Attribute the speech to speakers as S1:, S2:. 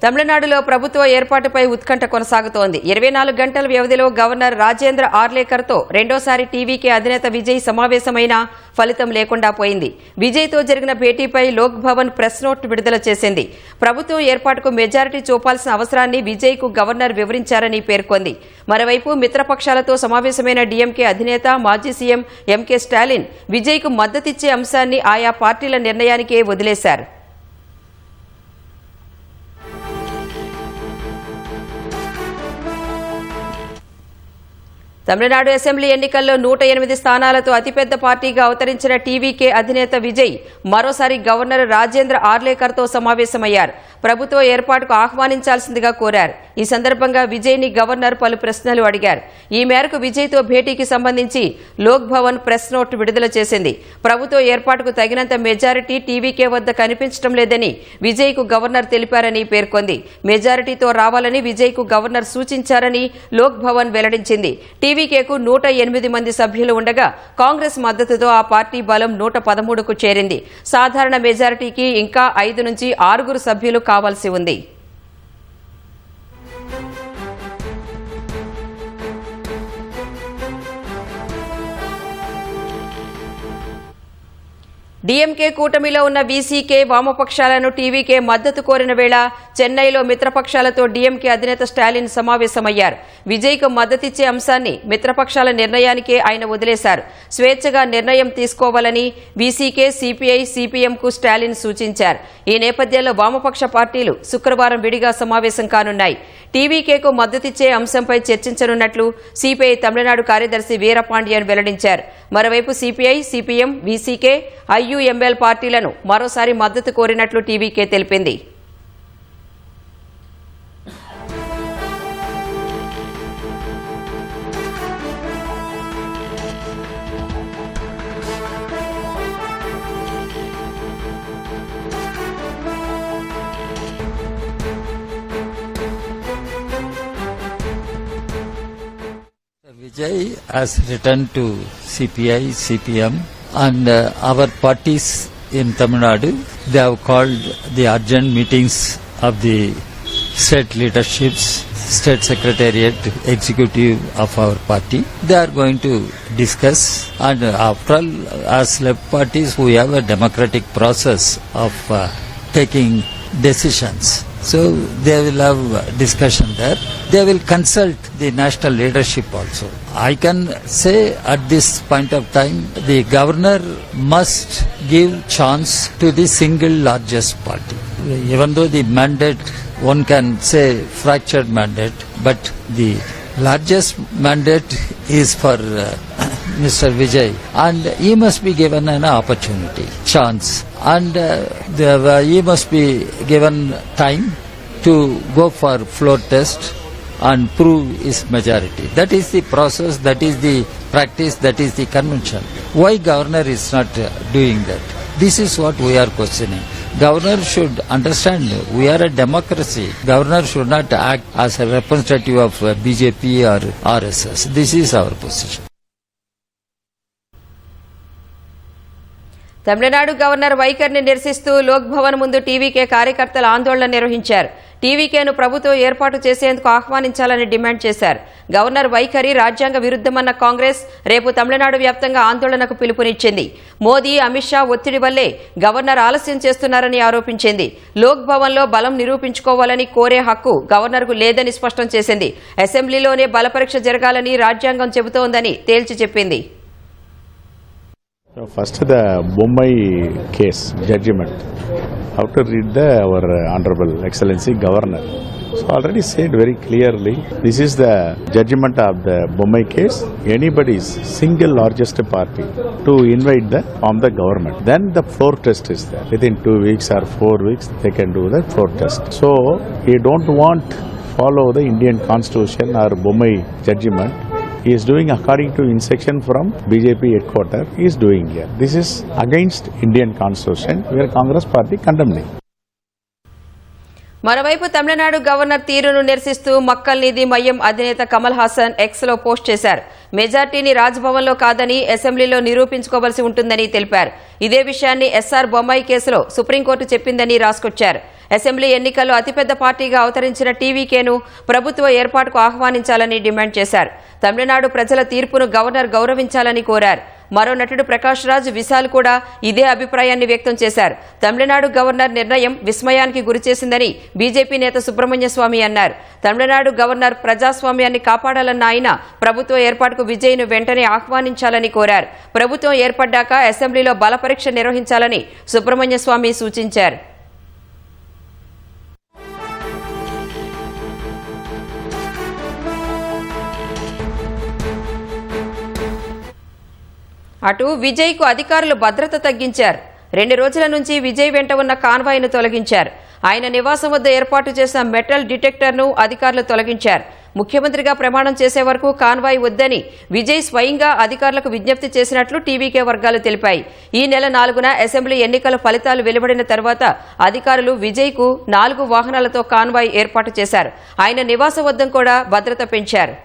S1: తమిళనాడులో ప్రభుత్వ ఏర్పాటుపై ఉత్కంఠ కొనసాగుతోంది. 24 గంటల వ్యవధిలో గవర్నర్ రాజేంద్ర ఆర్లేకర్తో రెండోసారి టీవీకే అధినేత విజయ్ సమావేశమైన ఫలితం లేకుండా పోయింది. విజయ్తో జరిగిన భేటీపై లోక్ భవన్ ప్రెస్ నోట్ విడుదల చేసింది. ప్రభుత్వం ఏర్పాటుకు మెజారిటీ చూపాల్సిన అవసరాన్ని విజయ్కు గవర్నర్ వివరించారని పేర్కొంది. మరోవైపు మిత్రపక్షాలతో సమావేశమైన డీఎంకే అధినేత మాజీ సీఎం ఎంకే స్టాలిన్ విజయ్కు మద్దతిచ్చే అంశాన్ని ఆయా పార్టీల నిర్ణయానికే వదిలేశారు. తమిళనాడు అసెంబ్లీ ఎన్నికల్లో 108 స్థానాలతో అతిపెద్ద పార్టీగా అవతరించిన టీవీకే అధినేత విజయ్ మరోసారి గవర్నర్ రాజేంద్ర ఆర్లేకర్తో సమావేశమయ్యారు. ప్రభుత్వ ఏర్పాటుకు ఆహ్వానించాల్సిందిగా కోరారు. ఈ సందర్భంగా విజయ్ని గవర్నర్ పలు ప్రశ్నలు అడిగారు. ఈ మేరకు విజయ్తో భేటీకి సంబంధించి లోక్ భవన్ ప్రెస్ నోట్ విడుదల చేసింది. ప్రభుత్వ ఏర్పాటుకు తగినంత మెజారిటీ టీవీకే వద్ద కనిపించడం లేదని విజయ్కు గవర్నర్ తెలిపారని పేర్కొంది. మెజారిటీతో రావాలని విజయ్కు గవర్నర్ సూచించారని లోక్ భవన్ వెల్లడించింది. టీవీకేకు 108 మంది సభ్యులు ఉండగా కాంగ్రెస్ మద్దతుతో ఆ పార్టీ బలం 113కు చేరింది. సాధారణ మెజారిటీకి ఇంకా 5 నుంచి 6 సభ్యులు కావాల్సి ఉంది. డీఎంకే కూటమిలో ఉన్న వీసీకే వామపక్షాలను టీవీకే మద్దతు కోరిన వేళ చెన్నైలో మిత్రపక్షాలతో డీఎంకే అధినేత స్టాలిన్ సమావేశమయ్యారు. విజయ్కు మద్దతిచ్చే అంశాన్ని మిత్రపక్షాల నిర్ణయానికే ఆయన వదిలేశారు. స్వేచ్ఛగా నిర్ణయం తీసుకోవాలని వీసీకే, సిపిఐ, సిపిఎంకు స్టాలిన్ సూచించారు. ఈ నేపథ్యంలో వామపక్ష పార్టీలు శుక్రవారం విడిగా సమావేశం కానున్నాయి. టీవీకేకు మద్దతిచ్చే అంశంపై చర్చించనున్నట్లు సిపిఐ తమిళనాడు కార్యదర్శి వీరపాండియన్ వెల్లడించారు. మరోవైపు సిపిఐ, సిపిఎం, వీసీకే, ఐయుఎంఎల్ పార్టీలను మరోసారి మద్దతు కోరినట్లు టీవీకే తెలిపింది.
S2: Vijay has returned to CPI, CPM and our parties in Tamil Nadu. They have called the urgent meetings of the state leaderships, state secretariat, executive of our party. They are going to discuss, and after all, as left parties we have a democratic process of taking decisions. So they will have discussion there. They will consult the national leadership also. I can say at this point of time, the governor must give chance to the single largest party. Even though the mandate, one can say fractured mandate, but the largest mandate is for Mr. Vijay, and he must be given an opportunity, chance, and he must be given time to go for floor test and prove his majority. That is the process, that is the practice, that is the convention. Why governor is not doing that? This is what we are questioning. Governor should understand we are a democracy. Governor should not act as a representative of BJP or RSS. This is our position.
S1: Tamil Nadu governor వైఖరిని నిరసిస్తూ లోక్ భవన్ ముందు TVK కార్యకర్తలు ఆందోళన నిర్వహించారు. టీవీకేను ప్రభుత్వం ఏర్పాటు చేసేందుకు ఆహ్వానించాలని demand చేశారు. గవర్నర్ వైఖరి రాజ్యాంగ విరుద్ధమన్న కాంగ్రెస్ రేపు తమిళనాడు వ్యాప్తంగా ఆందోళనకు పిలుపునిచ్చింది. మోదీ, అమిత్ షా ఒత్తిడి వల్లే గవర్నర్ ఆలస్యం చేస్తున్నారని ఆరోపించింది. లోక్ భవన్లో బలం నిరూపించుకోవాలని కోరే హక్కు గవర్నర్కు లేదని స్పష్టం చేసింది. అసెంబ్లీలోనే బలపరీక్ష జరగాలని రాజ్యాంగం చెబుతోందని తేల్చి చెప్పింది.
S3: First, the Bombay case judgment. How to read our Honorable Excellency Governor. So already said very clearly, this is the judgment of the Bombay case. Anybody's single largest party to invite from the government. Then the floor test is there. Within 2 weeks or 4 weeks, they can do the floor test. So you don't want follow the Indian Constitution or Bombay judgment. He is doing according to instruction from BJP headquarters. He is doing here. This is against Indian Constitution. Where Congress party condemning.
S1: మరోవైపు Tamil Nadu governor తీరును నిరసిస్తూ మక్కల్ నీధి మయ్యం అధినేత కమల్ హాసన్ ఎక్స్లో post చేశారు. మెజార్టీని రాజ్భవన్లో కాదని అసెంబ్లీలో నిరూపించుకోవాల్సి ఉంటుందని తెలిపారు. ఇదే విషయాన్ని ఎస్ఆర్ బొమ్మాయి కేసులో సుప్రీంకోర్టు చెప్పిందని రాసుకొచ్చారు. అసెంబ్లీ ఎన్నికల్లో అతిపెద్ద పార్టీగా అవతరించిన టీవీకేను ప్రభుత్వ ఏర్పాటుకు ఆహ్వానించాలని డిమాండ్ చేశారు. తమిళనాడు ప్రజల తీర్పును గవర్నర్ గౌరవించాలని కోరారు. మరో నటుడు ప్రకాష్ రాజ్ విశాల్ కూడా ఇదే అభిప్రాయాన్ని వ్యక్తం చేశారు. తమిళనాడు గవర్నర్ నిర్ణయం విస్మయానికి గురిచేసిందని బీజేపీ నేత సుబ్రహ్మణ్య స్వామి అన్నారు. తమిళనాడు గవర్నర్ ప్రజాస్వామ్యాన్ని కాపాడాలన్న ఆయన ప్రభుత్వ ఏర్పాటుకు విజయ్ను వెంటనే ఆహ్వానించాలని కోరారు. ప్రభుత్వం ఏర్పడ్డాక అసెంబ్లీలో బలపరీక్ష నిర్వహించాలని సుబ్రహ్మణ్య స్వామి సూచించారు. అటు విజయ్కు అధికారులు భద్రత తగ్గించారు. 2 రోజుల నుంచి విజయ్ వెంట ఉన్న కాన్వాయ్ను తొలగించారు. ఆయన నివాసం వద్ద ఏర్పాటు చేసిన మెటల్ డిటెక్టర్ను అధికారులు తొలగించారు. ముఖ్యమంత్రిగా ప్రమాణం చేసే వరకు కాన్వాయ్ వద్దని విజయ్ స్వయంగా అధికారులకు విజ్ఞప్తి చేసినట్లు టీవీకే వర్గాలు తెలిపాయి. ఈ నెల 4న అసెంబ్లీ ఎన్నికల ఫలితాలు వెలువడిన తర్వాత అధికారులు విజయ్కు 4 వాహనాలతో కాన్వాయ్ ఏర్పాటు చేశారు. ఆయన నివాస వద్ద కూడా భద్రత పెంచారు.